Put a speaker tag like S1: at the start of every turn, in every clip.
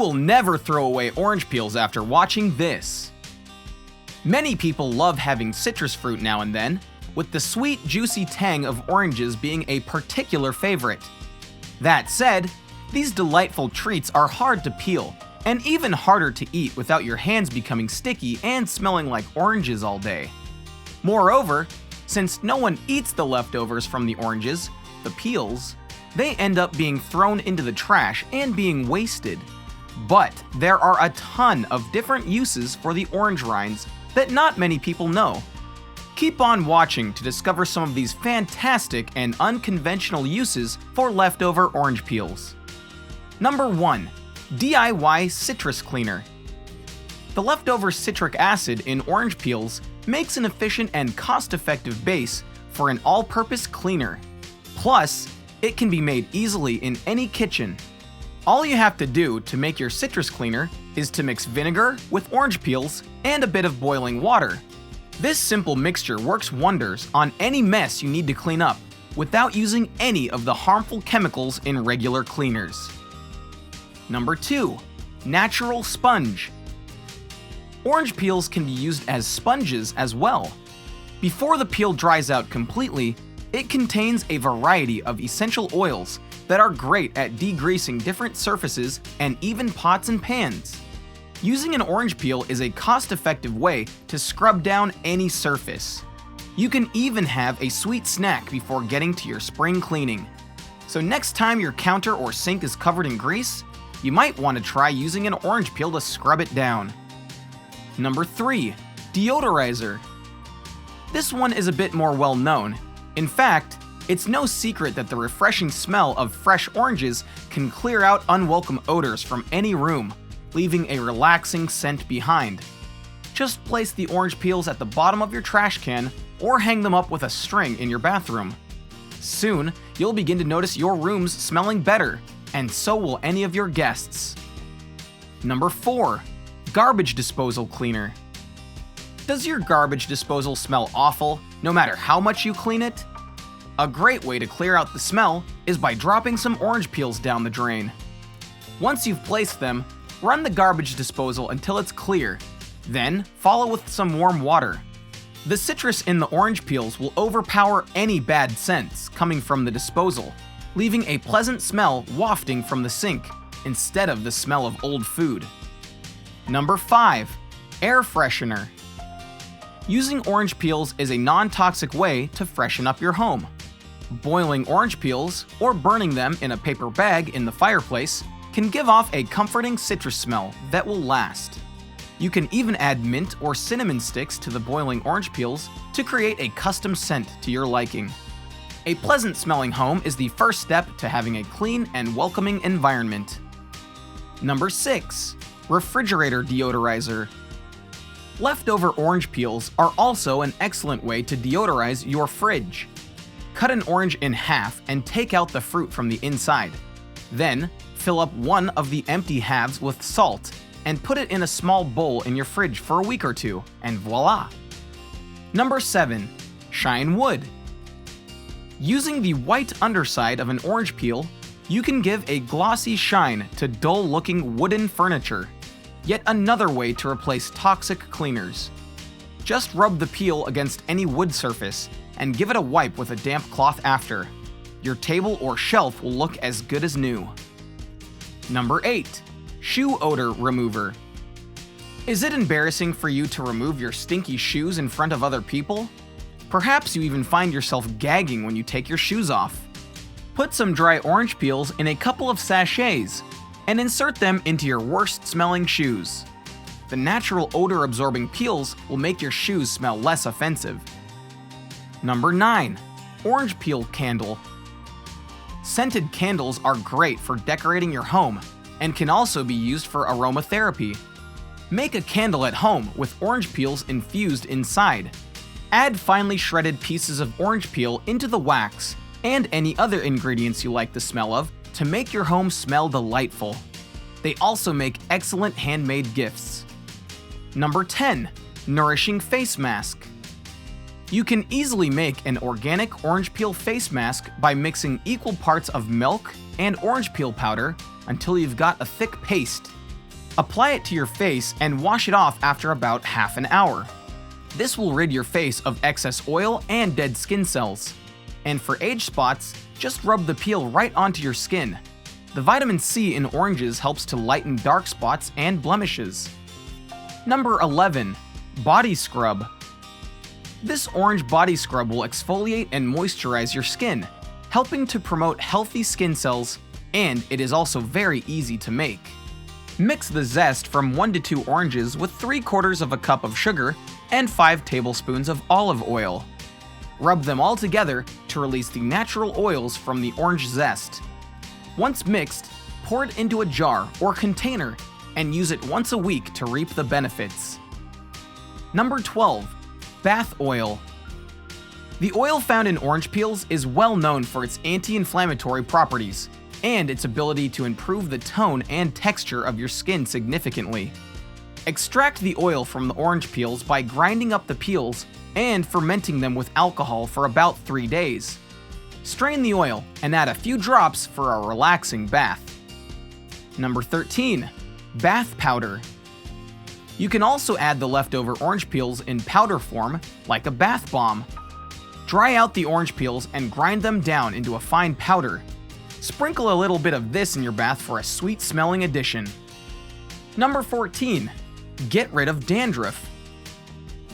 S1: will never throw away orange peels after watching this. Many people love having citrus fruit now and then, with the sweet, juicy tang of oranges being a particular favorite. That said, these delightful treats are hard to peel, and even harder to eat without your hands becoming sticky and smelling like oranges all day. Moreover, since no one eats the leftovers from the oranges, the peels, they end up being thrown into the trash and being wasted. But there are a ton of different uses for the orange rinds that not many people know. Keep on watching to discover some of these fantastic and unconventional uses for leftover orange peels. Number 1. DIY Citrus Cleaner. The leftover citric acid in orange peels makes an efficient and cost-effective base for an all-purpose cleaner. Plus, it can be made easily in any kitchen. All you have to do to make your citrus cleaner is to mix vinegar with orange peels and a bit of boiling water. This simple mixture works wonders on any mess you need to clean up without using any of the harmful chemicals in regular cleaners. Number 2. Natural Sponge. Orange peels can be used as sponges as well. Before the peel dries out completely, it contains a variety of essential oils that are great at degreasing different surfaces and even pots and pans. Using an orange peel is a cost-effective way to scrub down any surface. You can even have a sweet snack before getting to your spring cleaning. So next time your counter or sink is covered in grease, you might want to try using an orange peel to scrub it down. Number 3. Deodorizer. This one is a bit more well known. In fact, it's no secret that the refreshing smell of fresh oranges can clear out unwelcome odors from any room, leaving a relaxing scent behind. Just place the orange peels at the bottom of your trash can or hang them up with a string in your bathroom. Soon, you'll begin to notice your rooms smelling better, and so will any of your guests. Number 4. Garbage Disposal Cleaner. Does your garbage disposal smell awful, no matter how much you clean it? A great way to clear out the smell is by dropping some orange peels down the drain. Once you've placed them, run the garbage disposal until it's clear, then follow with some warm water. The citrus in the orange peels will overpower any bad scents coming from the disposal, leaving a pleasant smell wafting from the sink instead of the smell of old food. Number 5. Air Freshener. Using orange peels is a non-toxic way to freshen up your home. Boiling orange peels or burning them in a paper bag in the fireplace can give off a comforting citrus smell that will last. You can even add mint or cinnamon sticks to the boiling orange peels to create a custom scent to your liking. A pleasant smelling home is the first step to having a clean and welcoming environment. Number 6. Refrigerator Deodorizer. Leftover orange peels are also an excellent way to deodorize your fridge. Cut an orange in half and take out the fruit from the inside. Then, fill up one of the empty halves with salt and put it in a small bowl in your fridge for a week or two, and voila! Number 7. Shine wood. Using the white underside of an orange peel, you can give a glossy shine to dull-looking wooden furniture. Yet another way to replace toxic cleaners. Just rub the peel against any wood surface and give it a wipe with a damp cloth after. Your table or shelf will look as good as new. Number 8. Shoe Odor Remover. Is it embarrassing for you to remove your stinky shoes in front of other people? Perhaps you even find yourself gagging when you take your shoes off. Put some dry orange peels in a couple of sachets and insert them into your worst-smelling shoes. The natural odor-absorbing peels will make your shoes smell less offensive. Number 9. Orange Peel Candle. Scented candles are great for decorating your home and can also be used for aromatherapy. Make a candle at home with orange peels infused inside. Add finely shredded pieces of orange peel into the wax and any other ingredients you like the smell of to make your home smell delightful. They also make excellent handmade gifts. Number 10. Nourishing Face Mask. You can easily make an organic orange peel face mask by mixing equal parts of milk and orange peel powder until you've got a thick paste. Apply it to your face and wash it off after about half an hour. This will rid your face of excess oil and dead skin cells. And for age spots, just rub the peel right onto your skin. The vitamin C in oranges helps to lighten dark spots and blemishes. Number 11. Body Scrub. This orange body scrub will exfoliate and moisturize your skin, helping to promote healthy skin cells, and it is also very easy to make. Mix the zest from 1 to 2 oranges with 3/4 of a cup of sugar and 5 tablespoons of olive oil. Rub them all together to release the natural oils from the orange zest. Once mixed, pour it into a jar or container and use it once a week to reap the benefits. Number 12. Bath Oil. The oil found in orange peels is well known for its anti-inflammatory properties and its ability to improve the tone and texture of your skin significantly. Extract the oil from the orange peels by grinding up the peels and fermenting them with alcohol for about 3 days. Strain the oil and add a few drops for a relaxing bath. Number 13. Bath Powder. You can also add the leftover orange peels in powder form, like a bath bomb. Dry out the orange peels and grind them down into a fine powder. Sprinkle a little bit of this in your bath for a sweet-smelling addition. Number 14. Get rid of dandruff.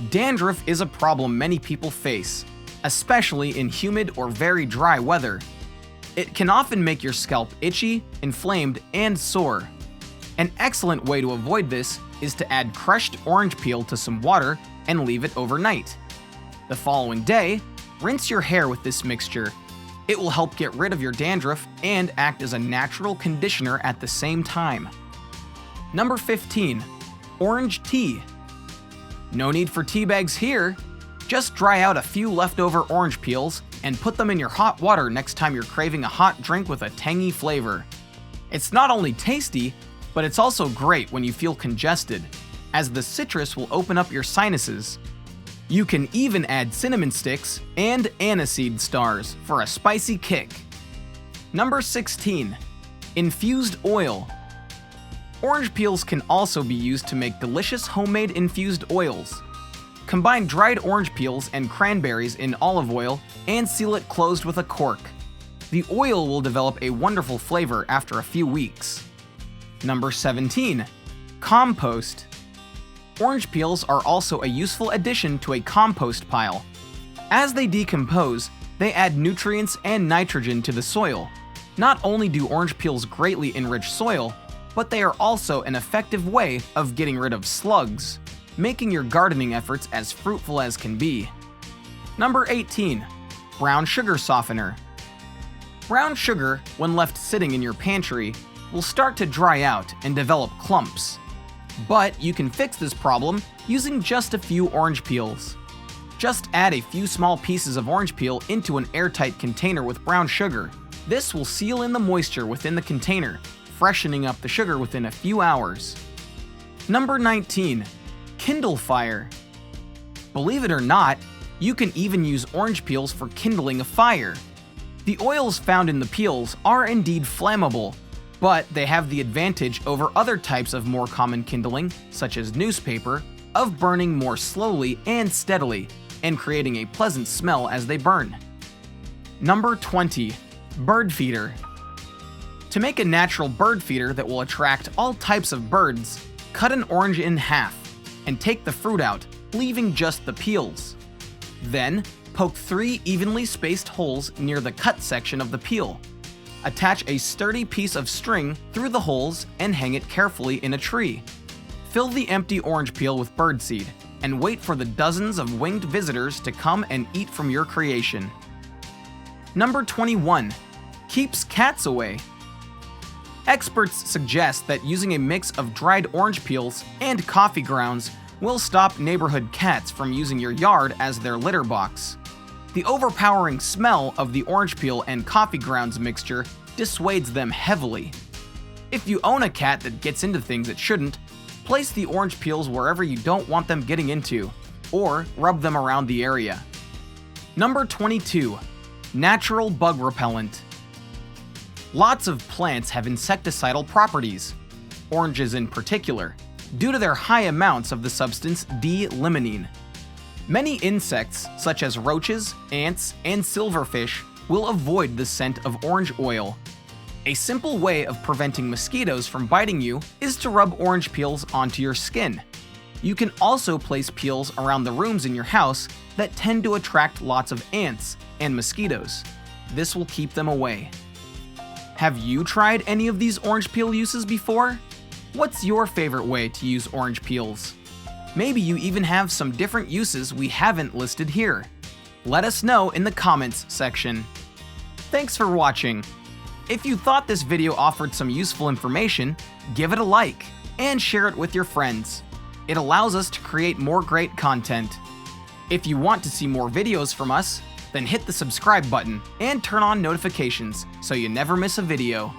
S1: Dandruff is a problem many people face, especially in humid or very dry weather. It can often make your scalp itchy, inflamed, and sore. An excellent way to avoid this is to add crushed orange peel to some water and leave it overnight. The following day, rinse your hair with this mixture. It will help get rid of your dandruff and act as a natural conditioner at the same time. Number 15. Orange tea. No need for tea bags here. Just dry out a few leftover orange peels and put them in your hot water next time you're craving a hot drink with a tangy flavor. It's not only tasty, but it's also great when you feel congested, as the citrus will open up your sinuses. You can even add cinnamon sticks and aniseed stars for a spicy kick. Number 16. Infused oil. Orange peels can also be used to make delicious homemade infused oils. Combine dried orange peels and cranberries in olive oil and seal it closed with a cork. The oil will develop a wonderful flavor after a few weeks. Number 17. Compost. Orange peels are also a useful addition to a compost pile. As they decompose, they add nutrients and nitrogen to the soil. Not only do orange peels greatly enrich soil, but they are also an effective way of getting rid of slugs, making your gardening efforts as fruitful as can be. Number 18. Brown sugar softener. Brown sugar, when left sitting in your pantry, will start to dry out and develop clumps. But you can fix this problem using just a few orange peels. Just add a few small pieces of orange peel into an airtight container with brown sugar. This will seal in the moisture within the container, freshening up the sugar within a few hours. Number 19. Kindle fire. Believe it or not, you can even use orange peels for kindling a fire. The oils found in the peels are indeed flammable, but they have the advantage over other types of more common kindling, such as newspaper, of burning more slowly and steadily, and creating a pleasant smell as they burn. Number 20. Bird feeder. To make a natural bird feeder that will attract all types of birds, cut an orange in half and take the fruit out, leaving just the peels. Then, poke 3 evenly spaced holes near the cut section of the peel. Attach a sturdy piece of string through the holes and hang it carefully in a tree. Fill the empty orange peel with birdseed and wait for the dozens of winged visitors to come and eat from your creation. Number 21. Keeps cats away. Experts suggest that using a mix of dried orange peels and coffee grounds will stop neighborhood cats from using your yard as their litter box. The overpowering smell of the orange peel and coffee grounds mixture dissuades them heavily. If you own a cat that gets into things it shouldn't, place the orange peels wherever you don't want them getting into, or rub them around the area. Number 22. Natural bug repellent. Lots of plants have insecticidal properties. oranges in particular, due to their high amounts of the substance D-limonene. Many insects, such as roaches, ants, and silverfish, will avoid the scent of orange oil. A simple way of preventing mosquitoes from biting you is to rub orange peels onto your skin. You can also place peels around the rooms in your house that tend to attract lots of ants and mosquitoes. This will keep them away. Have you tried any of these orange peel uses before? What's your favorite way to use orange peels? Maybe you even have some different uses we haven't listed here. Let us know in the comments section. Thanks for watching. If you thought this video offered some useful information, give it a like and share it with your friends. It allows us to create more great content. If you want to see more videos from us, then hit the subscribe button and turn on notifications so you never miss a video.